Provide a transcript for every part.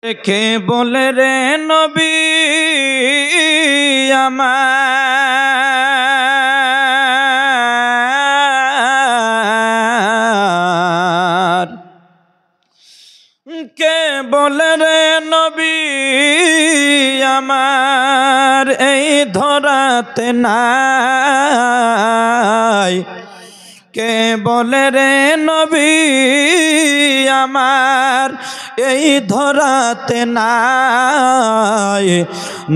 কে বলে রে নবী আমার, কে বলে রে নবী আমার এই ধরাতে নাই। কে বলে রে নবী আমার এই ধরাতে নাই।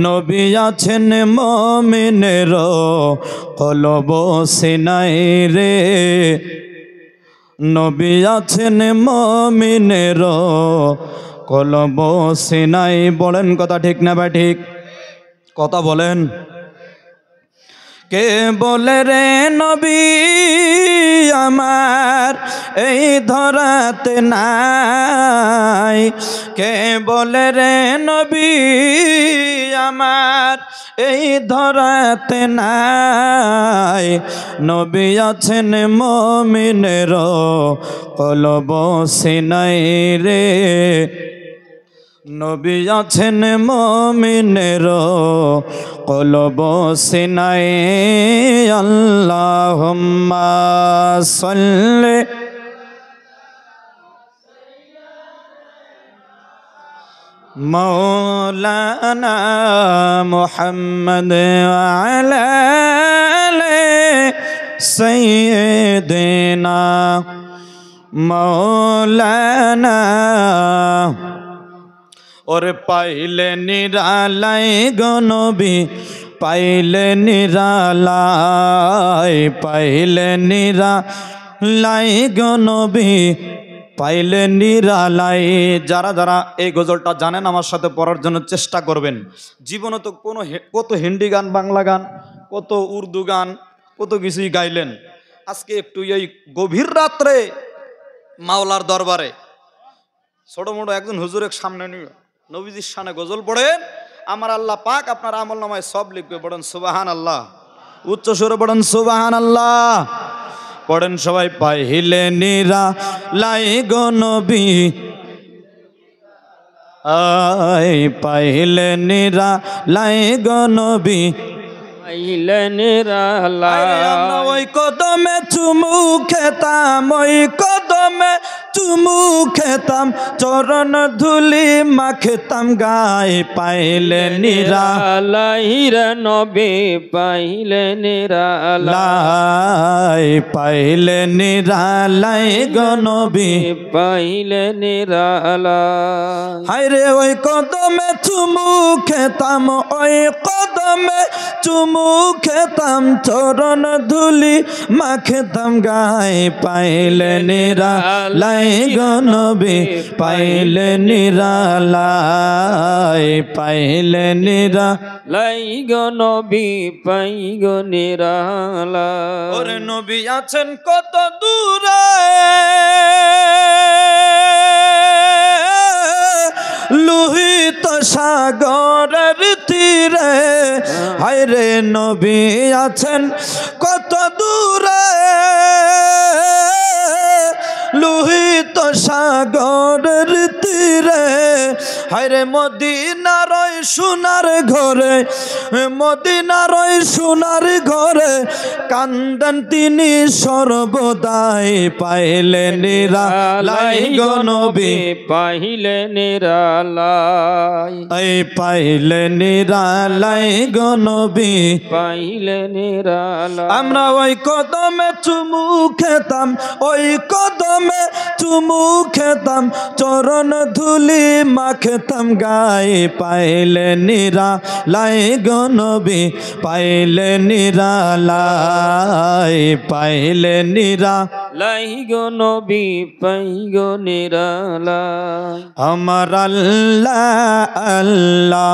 নবী আছেন মুমিনের কলব সিনায় রে, নবী আছেন মুমিনের কলব সিনায়। বলেন কথা ঠিক না বা ঠিক? কথা বলেন। কে বলে রে নবী আমার এই ধরাতে নাই। কে বলে রে নবী আমার এই ধরাতে নাই। নবী আছেন মুমিনের কলব সিনায় রে, নবী আছেন মুমিনের কলব সিনায়। আল্লাহুম্মা সাল্লি মাওলানা মুহাম্মদ ওয়া আলা আলি সাইয়্যিদিনা মাওলানা। ওরে পাইলে নিরালাই গো নবী, পাইলে নিরালাই, পাইলে নিরালাই গো নবী, পাইলে নিরালাই। যারা যারা এই গজলটা জানেন আমার সাথে পড়ার জন্য চেষ্টা করবেন। জীবনে তো কত হিন্দি গান, বাংলা গান, কত উর্দু গান, কত কিছুই গাইলেন। আজকে একটু এই গভীর রাত্রে মাওলার দরবারে ছোট মোটো একজন হুজুরের সামনে নিয়ে নবীজির শানে গজল পড়েন, আমার আল্লাহ পাক আপনার আমল নামায় সব লিখবে। পড়েন সুবহান আল্লাহ, উচ্চ সুরে পড়েন সুবহান আল্লাহ। পড়েন সবাই। পাইলে নিরালাই গো নবী, আই পাইলে নিরালাই গো নবী, পাইলে নিরালাই। আমরা ওই কদমে চুমু খেতাম, ওই কদমে চুমু খেতাম, চরণ ধুলি মাখতাম গায়ে। পাইলে নিরালাই রে নবী, পাইলে নিরালাই, পাইলে নিরালাই গো নবী, পাইলে নিরালাই। হায়রে ওই কদমে চুমু খেতাম, ওই কদমে চুমু খেতাম, চরণ ধুলি মাখতাম গায়ে। পাইলে নিরালাই গো নবী, পাইলে নিরালাই, পাইলে নিরালাই গো নবী, পাই গো নিরালাই। ওরে নবী আছেন কত দূরে, লোহিত সাগরের তীরে। হায়রে নবী আছেন কত দূরে, লোহিত সাগরের তীরে। হায়রে মদিনার সোনার ঘরে, মদিনার সোনার ঘরে কান্দেন তিনি সর্বদাই। পাইলে নিরালাই গো নবী, পাইলে নিরালাই, এই পাইলে নিরালাই গো নবী, পাইলে নিরালাই। আমরা ওই কদমে চুমু খেতাম, ওই কদমে চুমু খেতাম, চরণ ধুলি মাখতাম গায়ে। পাইলে নিরালাই গো নবী, পাইলে নিরালাই, পাইলে নিরালাই গো নবী, পাই গো নিরালাই। আমার আল্লাহ আল্লাহ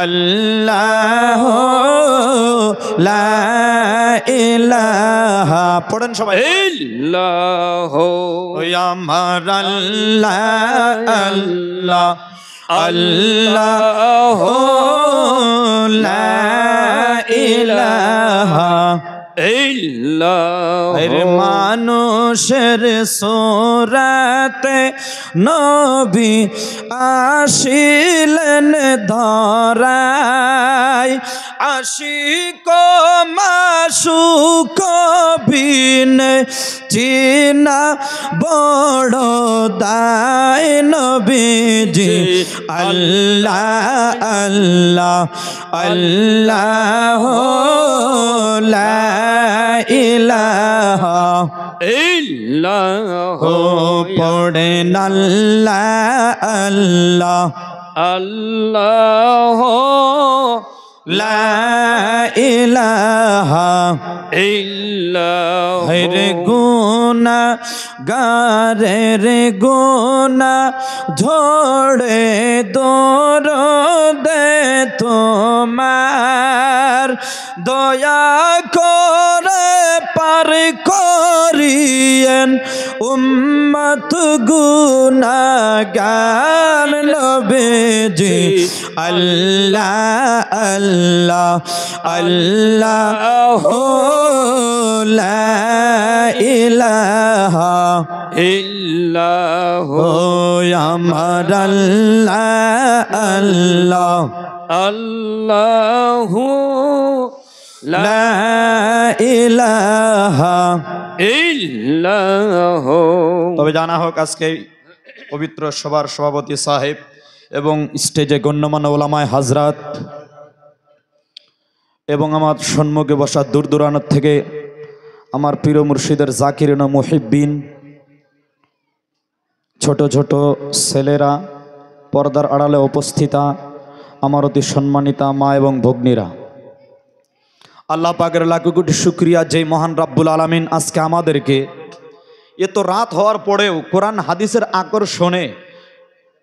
আল্লাহ লা ইলাহা। পড়েন সবাই। আল্লাহ, ওই আমার আল্লাহ আল্লাহ আল্লাহ লা ইলাহা ইল্লাহু এর মানুষের সুরাতে নবী আসিলেন ধরায়, আশিক মাসুক বিনে চিনা বড় দায় নবীজি। আল্লাহ আল্লাহ আল্লাহ লা ইলাহা ইল্লাহু পড়েন আল্লাহ আল্লাহ আল্লাহু লা ইলাহা ইল্লাহু রে গুনা গারের গুনা ঝোড়ে দে তোমার, দয়া করে পার করিয়েন উম্মত গুনাহগার নবীজি। আল্লাহ আল্লাহ আল্লাহ লা ইলাহা ইল্লাহু আমার আল্লাহ আল্লাহ আল্লাহু লা ইলাহা। ইল্লাহু। তবে জানা হোক আজকে পবিত্র সভার সভাপতি সাহেব এবং স্টেজে গণ্যমান্য ওলামায়ে হাজরাত এবং আমার সম্মুখে বসা দূর দূরান্ত থেকে আমার প্রিয় মুর্শিদের জাকিরিন ও মুহিব্বিন, ছোট ছোট ছেলেরা, পর্দার আড়ালে উপস্থিতা আমার অতি সম্মানিতা মা এবং ভগ্নীরা, আল্লাহ পাকের লাখো কোটি শুকরিয়া যে মহান রাব্বুল আলামিন আজকে আমাদেরকে এত রাত হওয়ার পরেও কোরআন হাদিসের আকর্ষণে,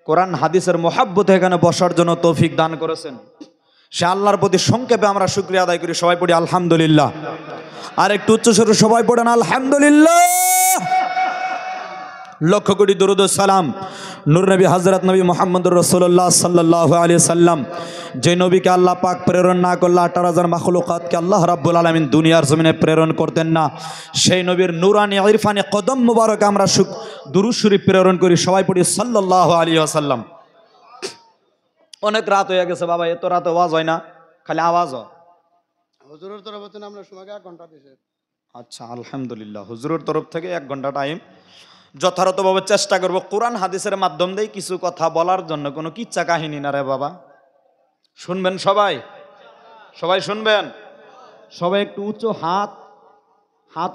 কোরআন হাদিসের মোহাব্বতে এখানে বসার জন্য তৌফিক দান করেছেন। সে আল্লাহর প্রতি সংক্ষেপে আমরা শুকরিয়া আদায় করি। সবাই পড়ি আলহামদুলিল্লাহ। আর একটু উচ্চস্বরে সবাই পড়েন আলহামদুলিল্লাহ। লক্ষ কোটি দরুদ ও সালাম নূর নবী হযরত নবী মুহাম্মদুর রাসূলুল্লাহ সাল্লাল্লাহু আলাইহি সাল্লাম, যে নবীকে আল্লাহ পাক প্রেরণ না করলে 18,000 মাখলুকাতকে আল্লাহ রাব্বুল আলামিন দুনিয়ার জমিনে প্রেরণ করতেন না। সেই নবীর নূরানি ইরফানি কদম মুবারক আমরা দুরূদ শরীফ প্রেরণ করি। সবাই পড়ি সাল্লাল্লাহু আলাইহি ওয়াসাল্লাম। অনেক রাত হয়ে গেছে বাবা, এত রাতে ওয়াজ হয় না, খালি আওয়াজ হয়। হুজুরের তরফ থেকে আমরা সময় 1 ঘন্টা দিয়েছি। আচ্ছা আলহামদুলিল্লাহ, হুজুরের তরফ থেকে 1 ঘন্টা টাইম। যথাযথভাবে চেষ্টা করব কোরআন হাদিসের মাধ্যম দিয়ে কিছু কথা বলার জন্য। কোনো কিচ্ছা কাহিনী না রে বাবা, শুনবেন সবাই, সবাই শুনবেন। সবাই একটু উঁচু হাত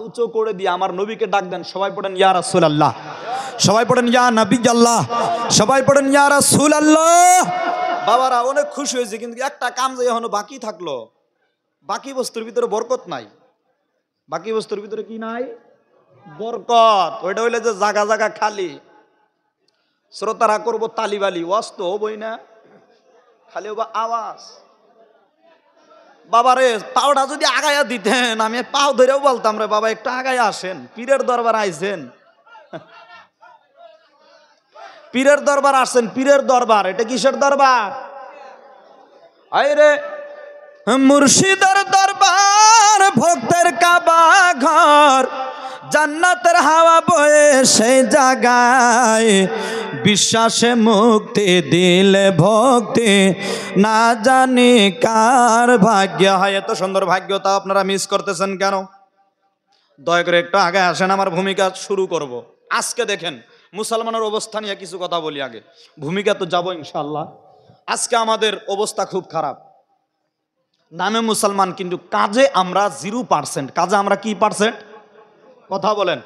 উঁচু করে দিয়ে আমার নবীকে ডাক দেন। সবাই পড়েন ইয়া রাসূলুল্লাহ, সবাই পড়েন ইয়া নবী আল্লাহ, সবাই পড়েন ইয়া রাসূলুল্লাহ। বাবারা অনেক খুশি হয়েছে, কিন্তু একটা কাম যে এখনো বাকি থাকলো। বাকি বস্তুর ভিতরে বরকত নাই। বাকি বস্তুর ভিতরে কি নাই? বরকত। ওইটা হইলে যে জায়গা জায়গা খালি, শ্রোতারা করবো তালিবালি, ওয়াজ তো হবই না, খালি হবো আওয়াজ। বাবারে পাওটা যদি আগায়া দিতেন, আমি পাও ধরেও বলতাম রে বাবা একটু আগায় আসেন, পীরের দরবার আইছেন, পীরের দরবার আসছেন, পীরের দরবার। এটা কিসের দরবার? আয় রে মুর্শিদের দরবার, ভক্তের কাবা ঘর, জান্নাতের হাওয়া বয়ে সেই জায়গায়, বিশ্বাসে মুক্তি দিলে ভক্তি না জানি কার ভাগ্য হয়। এত সুন্দর ভাগ্য তা আপনারা মিস করতেছেন কেন? দয়া করে একটু আগে আসেন, আমার ভূমিকা শুরু করব। আজকে দেখেন মুসলমানের অবস্থা নিয়ে কিছু কথা বলি আগে, ভূমিকা তো যাবো ইনশাআল্লাহ। আজকে আমাদের অবস্থা খুব খারাপ। নামে মুসলমান কিন্তু কাজে আমরা 0%। কাজে আমরা কি পার্সেন্ট? কথা বলেন।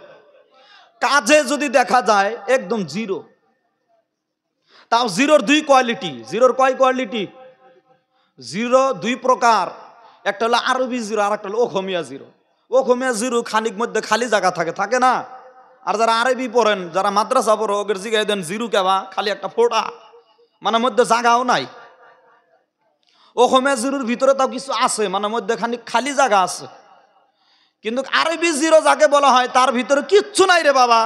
কাজে যদি দেখা যায় একদম 0। তাও 0-র 2 কোয়ালিটি। 0-র কয় কোয়ালিটি? 0 2 প্রকার। একটা হলো আরবি 0, আর একটা হলো অসমীয়া 0। অসমীয়া 0 খানিক মধ্যে খালি জায়গা থাকে না? আর যারা আরবি পড়েন, যারা মাদ্রাসা পড়ো, ওদের জিগাই দেন 0 কেবা, খালি একটা ফোঁটা, মানে মধ্যে জায়গাও নাই। অসমীয়া 0-র ভিতরে তাও কিছু আছে, মানে মধ্যে খালি জায়গা আছে। কিন্তু আরবি 0 যাকে বলা হয় তার ভিতরে কিচ্ছু নাই রে বাবা।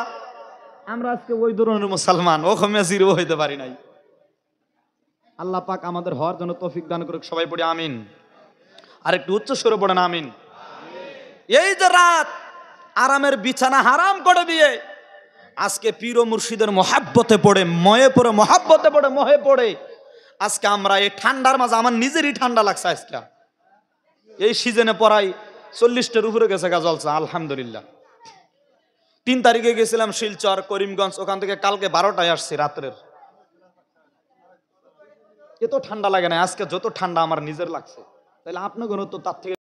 আমরা আজকে ওই ধরনের মুসলমান, অসমীয়া 0 হইতে পারি নাই। আল্লাহ পাক আমাদের হওয়ার জন্য তৌফিক দান করুক। সবাই পড়ি আমিন। আর একটু উচ্চ স্বরে পড়েন আমিন। এই যে রাত আরামের বিছানা হারাম করে দিয়ে আজকে পীর ও মুর্শিদের মহাব্বতে পড়ে মহে পড়ে আজকে আমরা এই ঠান্ডার মাঝে আমার নিজেরই ঠান্ডা লাগছে আজকে এই সিজনে পড়াই 40টার উপরে গেছে গা জলসা আলহামদুলিল্লাহ। 3 তারিখে গেছিলাম শিলচর করিমগঞ্জ, ওখান থেকে কালকে 12টায় আসছি রাত্রের। এত ঠান্ডা লাগে না, আজকে যত ঠান্ডা আমার নিজের লাগছে, তাহলে আপনাদের তো তার থেকে